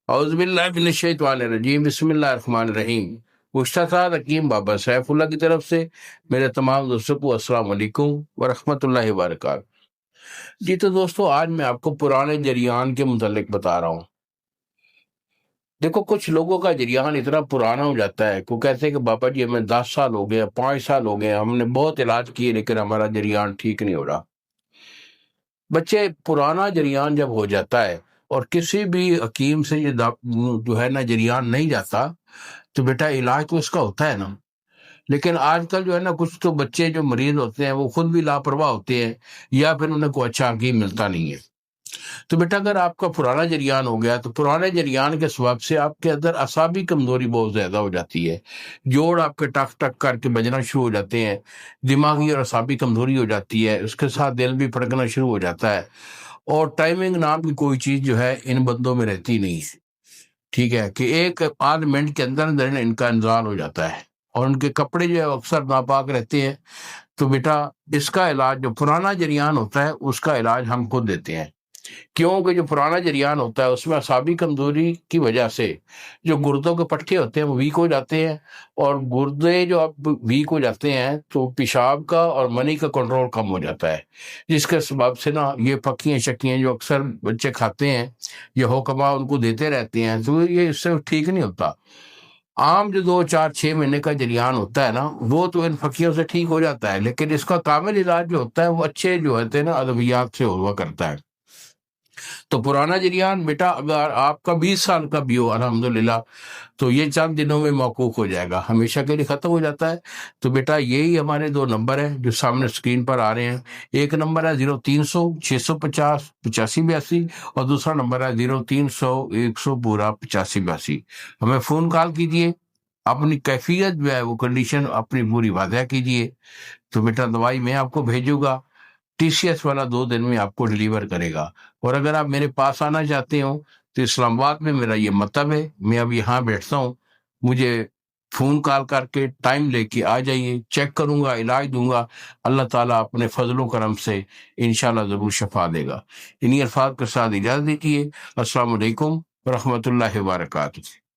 اعوذ باللہ من الشیطان الرجیم، بسم اللہ الرحمن الرحیم۔ پوچھتا تھا حکیم بابا سیف اللہ کی طرف سے، میرے تمام دوستوں کو السلام علیکم ورحمۃ اللہ وبرکاتہ۔ جی تو دوستو، آج میں آپ کو پرانے جریان کے متعلق بتا رہا ہوں۔ دیکھو، کچھ لوگوں کا جریان اتنا پرانا ہو جاتا ہے، وہ کہتے ہیں کہ بابا جی ہمیں 10 سال ہو گئے، 5 سال ہو گئے، ہم نے بہت علاج کیے لیکن ہمارا جریان ٹھیک نہیں ہو رہا۔ بچے، پرانا جریان جب ہو جاتا ہے اور کسی بھی حکیم سے یہ جو ہے نا جریان نہیں جاتا، تو بیٹا علاج تو اس کا ہوتا ہے نا۔ لیکن آج کل جو ہے نا، کچھ تو بچے جو مریض ہوتے ہیں وہ خود بھی لاپرواہ ہوتے ہیں، یا پھر انہیں کوئی اچھا حکیم ملتا نہیں ہے۔ تو بیٹا، اگر آپ کا پرانا جریان ہو گیا تو پرانے جریان کے سبب سے آپ کے اندر اعصابی کمزوری بہت زیادہ ہو جاتی ہے، جوڑ آپ کے ٹک ٹک کر کے بجنا شروع ہو جاتے ہیں، دماغی اور اعصابی کمزوری ہو جاتی ہے، اس کے ساتھ دل بھی پھڑکنا شروع ہو جاتا ہے، اور ٹائمنگ نام کی کوئی چیز جو ہے ان بندوں میں رہتی نہیں ہے۔ ٹھیک ہے کہ ایک آدھ منٹ کے اندر اندر ان کا انزال ہو جاتا ہے، اور ان کے کپڑے جو ہے اکثر ناپاک رہتے ہیں۔ تو بیٹا، اس کا علاج، جو پرانا جریان ہوتا ہے اس کا علاج ہم خود دیتے ہیں، کیونکہ جو پرانا جریان ہوتا ہے اس میں اعصابی کمزوری کی وجہ سے جو گردوں کے پٹھے ہوتے ہیں وہ ویک ہو جاتے ہیں، اور گردے جو اب ویک ہو جاتے ہیں تو پیشاب کا اور منی کا کنٹرول کم ہو جاتا ہے، جس کے سبب سے نا یہ پکیاں شکیاں جو اکثر بچے کھاتے ہیں، یہ حکما ان کو دیتے رہتے ہیں، تو یہ اس سے ٹھیک نہیں ہوتا۔ عام جو 2 4 6 مہینے کا جریان ہوتا ہے نا، وہ تو ان پھکیوں سے ٹھیک ہو جاتا ہے، لیکن اس کا کامل علاج جو ہوتا ہے وہ اچھے جو ہوتے ہیں نا ادویات سے ہوا کرتا ہے۔ تو پرانا جریان بیٹا اگر آپ کا 20 سال کا بھی ہو الحمدللہ، تو یہ چند دنوں میں موقوف ہو جائے گا، ہمیشہ کے لیے ختم ہو جاتا ہے۔ تو بیٹا، یہی ہمارے 2 نمبر ہیں جو سامنے سکرین پر آ رہے ہیں۔ ایک نمبر ہے 0300 650 8582، اور دوسرا نمبر ہے 0300 100 پورا 8582۔ ہمیں فون کال کیجئے، اپنی کیفیت جو ہے وہ کنڈیشن اپنی پوری واضح کیجئے، تو بیٹا دوائی میں آپ کو بھیجوں گا، ٹی سی ایس والا 2 دن میں آپ کو ڈیلیور کرے گا۔ اور اگر آپ میرے پاس آنا چاہتے ہو تو اسلام آباد میں میرا یہ مکتب ہے، میں اب یہاں بیٹھتا ہوں، مجھے فون کال کر کے ٹائم لے کے آ جائیے، چیک کروں گا، علاج دوں گا، اللہ تعالیٰ اپنے فضل و کرم سے انشاءاللہ ضرور شفا دے گا۔ انہی الفاظ کے ساتھ اجازت دیجیے، السلام علیکم ورحمۃ اللہ وبرکاتہ۔